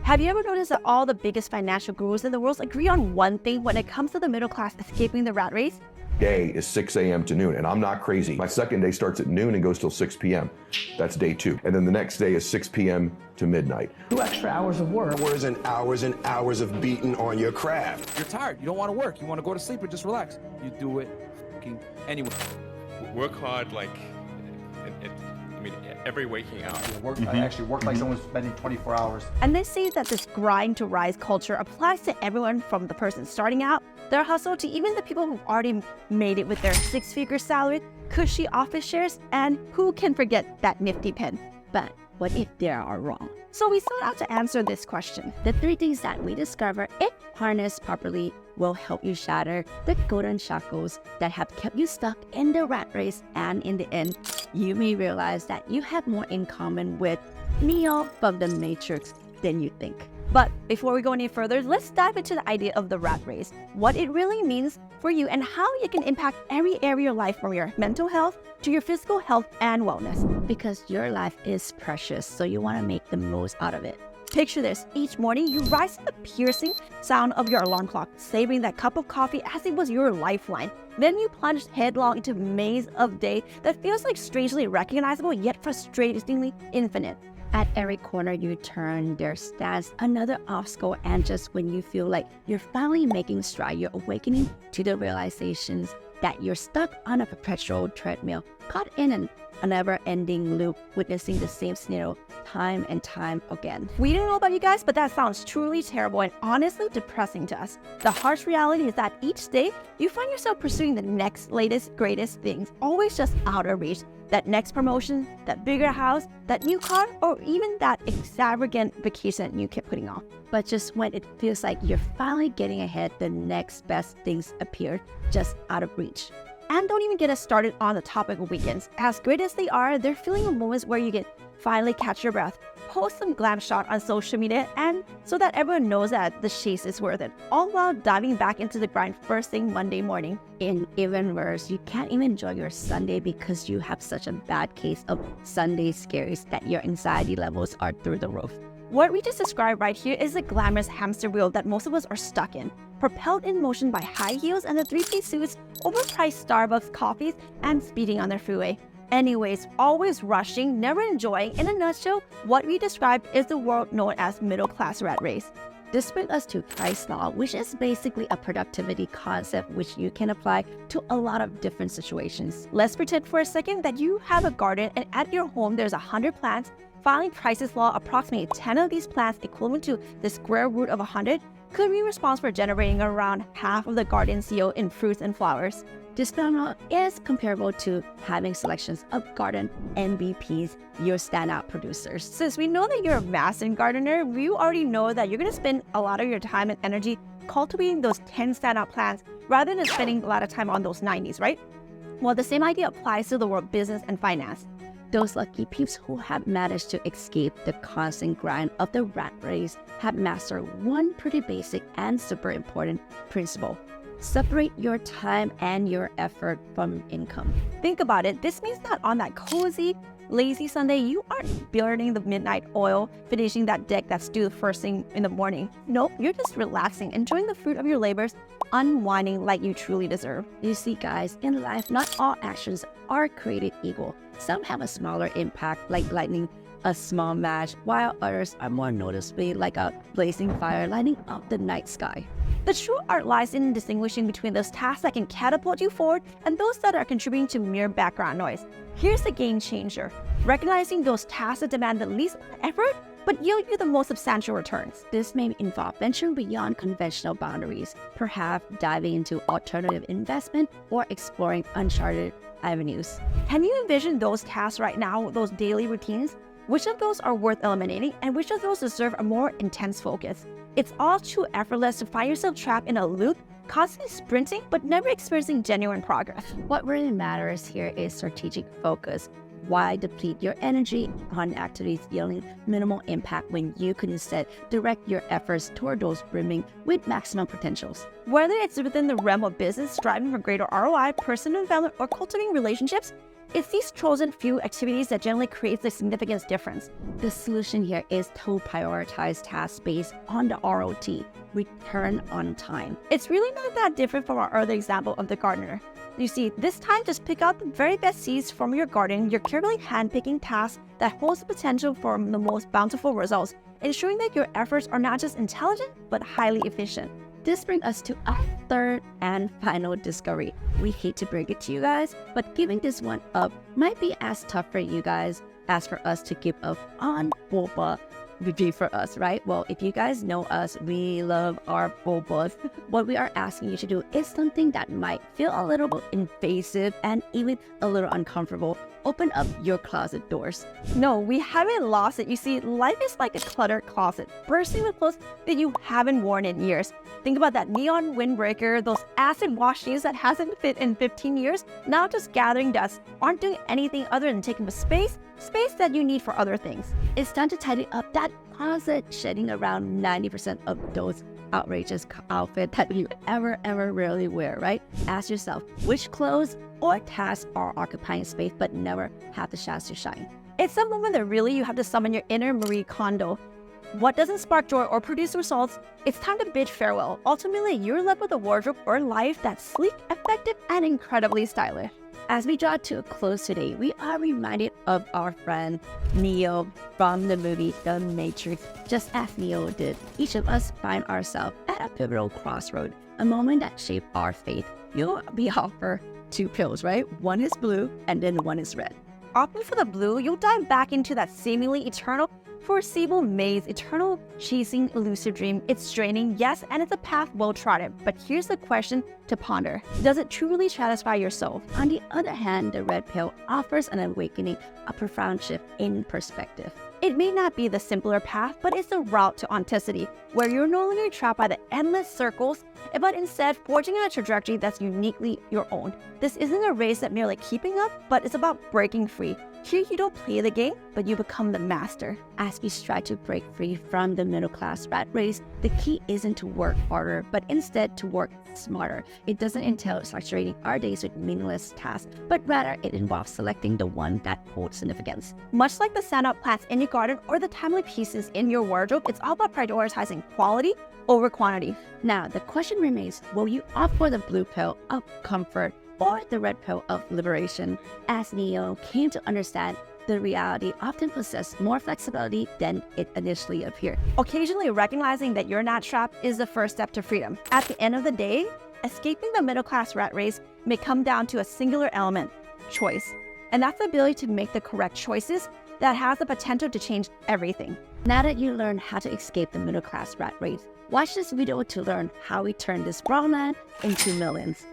Have you ever noticed that all the biggest financial gurus in the world agree on one thing when it comes to the middle class escaping the rat race? Day is 6 a.m. to noon, and I'm not crazy. My second day starts at noon and goes till 6 p.m. That's day 2. And then the next day is 6 p.m. to midnight. 2 extra hours of work. Hours and hours of beating on your craft. You're tired. You don't want to work. You want to go to sleep or just relax. You do it anyway. Work hard every waking hour. I actually work like someone's spending 24 hours. And they say that this grind to rise culture applies to everyone from the person starting out, their hustle, to even the people who've already made it with their 6-figure salary, cushy office shares, and who can forget that nifty pen? But what if they are wrong? So we set out to answer this question. The 3 things that we discover, if harnessed properly, will help you shatter the golden shackles that have kept you stuck in the rat race, and in the end, you may realize that you have more in common with Neo from the Matrix than you think. But before we go any further, let's dive into the idea of the rat race, what it really means for you, and how it can impact every area of your life, from your mental health to your physical health and wellness. Because your life is precious, so you want to make the most out of it. Picture this. Each morning, you rise to the piercing sound of your alarm clock, savoring that cup of coffee as it was your lifeline. Then you plunge headlong into a maze of day that feels like strangely recognizable, yet frustratingly infinite. At every corner you turn, there stands another obstacle, and just when you feel like you're finally making stride, you're awakening to the realizations that you're stuck on a perpetual treadmill, caught in a never-ending loop, witnessing the same scenario time and time again. We didn't know about you guys, but that sounds truly terrible and honestly depressing to us. The harsh reality is that each day, you find yourself pursuing the next, latest, greatest things, always just out of reach. That next promotion, that bigger house, that new car, or even that extravagant vacation you keep putting off. But just when it feels like you're finally getting ahead, the next best things appear just out of reach. And don't even get us started on the topic of weekends. As great as they are, they're filling with moments where you can finally catch your breath, post some glam shot on social media, and so that everyone knows that the chase is worth it, all while diving back into the grind first thing Monday morning. In even worse, you can't even enjoy your Sunday because you have such a bad case of Sunday scaries that your anxiety levels are through the roof. What we just described right here is the glamorous hamster wheel that most of us are stuck in, propelled in motion by high heels and the 3-piece suits, overpriced Starbucks coffees, and speeding on their freeway. Anyways, always rushing, never enjoying. In a nutshell, what we described is the world known as middle-class rat race. This brings us to price law, which is basically a productivity concept which you can apply to a lot of different situations. Let's pretend for a second that you have a garden and at your home there's 100 plants. Filing prices law, approximately 10 of these plants, equivalent to the square root of 100, could be responsible for generating around half of the garden's yield in fruits and flowers. This phenomenon is comparable to having selections of garden MVPs, your standout producers. Since we know that you're a master gardener, we already know that you're going to spend a lot of your time and energy cultivating those 10 standout plants rather than spending a lot of time on those 90s, right? Well, the same idea applies to the world of business and finance. Those lucky peeps who have managed to escape the constant grind of the rat race have mastered one pretty basic and super important principle. Separate your time and your effort from income. Think about it. This means that on that cozy, lazy Sunday, you aren't burning the midnight oil, finishing that deck that's due the first thing in the morning. Nope, you're just relaxing, enjoying the fruit of your labors, unwinding like you truly deserve. You see, guys, in life, not all actions are created equal. Some have a smaller impact, like lighting a small match, while others are more noticeably like a blazing fire lighting up the night sky. The true art lies in distinguishing between those tasks that can catapult you forward and those that are contributing to mere background noise. Here's the game changer: recognizing those tasks that demand the least effort but yield you the most substantial returns. This may involve venturing beyond conventional boundaries, perhaps diving into alternative investment or exploring uncharted avenues. Can you envision those tasks right now, those daily routines? Which of those are worth eliminating and which of those deserve a more intense focus? It's all too effortless to find yourself trapped in a loop, constantly sprinting but never experiencing genuine progress. What really matters here is strategic focus. Why deplete your energy on activities yielding minimal impact when you could instead direct your efforts toward those brimming with maximum potentials? Whether it's within the realm of business, striving for greater ROI, personal development, or cultivating relationships, It's these chosen few activities that generally creates the significant difference. The solution here is to prioritize tasks based on the ROT, return on time. It's really not that different from our other example of the gardener. You see, this time just pick out the very best seeds from your garden. You're carefully handpicking tasks that holds the potential for the most bountiful results, ensuring that your efforts are not just intelligent, but highly efficient. This brings us to our third and final discovery. We hate to break it to you guys, but giving this one up might be as tough for you guys as for us to give up on boba would be for us, right? Well, if you guys know us, we love our bobas. What we are asking you to do is something that might feel a little invasive and even a little uncomfortable. Open up your closet doors. No, we haven't lost it. You see, life is like a cluttered closet, bursting with clothes that you haven't worn in years. Think about that neon windbreaker, those acid wash jeans that hasn't fit in 15 years, now just gathering dust, aren't doing anything other than taking up space that you need for other things. It's time to tidy up that closet, shedding around 90% of those outrageous outfits that you ever rarely wear, right? Ask yourself, which clothes or tasks are occupying space but never have the chance to shine? It's the moment that really you have to summon your inner Marie Kondo. What doesn't spark joy or produce results? It's time to bid farewell. Ultimately, you're left with a wardrobe or life that's sleek, effective, and incredibly stylish. As we draw to a close today, we are reminded of our friend Neo from the movie The Matrix. Just as Neo did, each of us find ourselves at a pivotal crossroad, a moment that shaped our fate. You'll be offered two pills, right? One is blue and then one is red. Opting for the blue, you'll dive back into that seemingly eternal, foreseeable maze, eternal chasing elusive dream. It's draining, yes, and it's a path well trodden. But here's the question to ponder. Does it truly satisfy your soul? On the other hand, the red pill offers an awakening, a profound shift in perspective. It may not be the simpler path, but it's the route to authenticity, where you're no longer trapped by the endless circles, but instead forging a trajectory that's uniquely your own. This isn't a race that merely keeping up, but it's about breaking free. Here you don't play the game, but you become the master. As we strive to break free from the middle-class rat race, the key isn't to work harder, but instead to work smarter. It doesn't entail saturating our days with meaningless tasks, but rather it involves selecting the one that holds significance. Much like the standout plants in your garden or the timely pieces in your wardrobe, it's all about prioritizing quality over quantity. Now, the question remains, will you opt for the blue pill of comfort or the red pill of liberation? As Neo came to understand, the reality often possesses more flexibility than it initially appeared. Occasionally recognizing that you're not trapped is the first step to freedom. At the end of the day, escaping the middle-class rat race may come down to a singular element: choice. And that's the ability to make the correct choices that has the potential to change everything. Now that you learn how to escape the middle-class rat race, watch this video to learn how we turn this raw land into millions.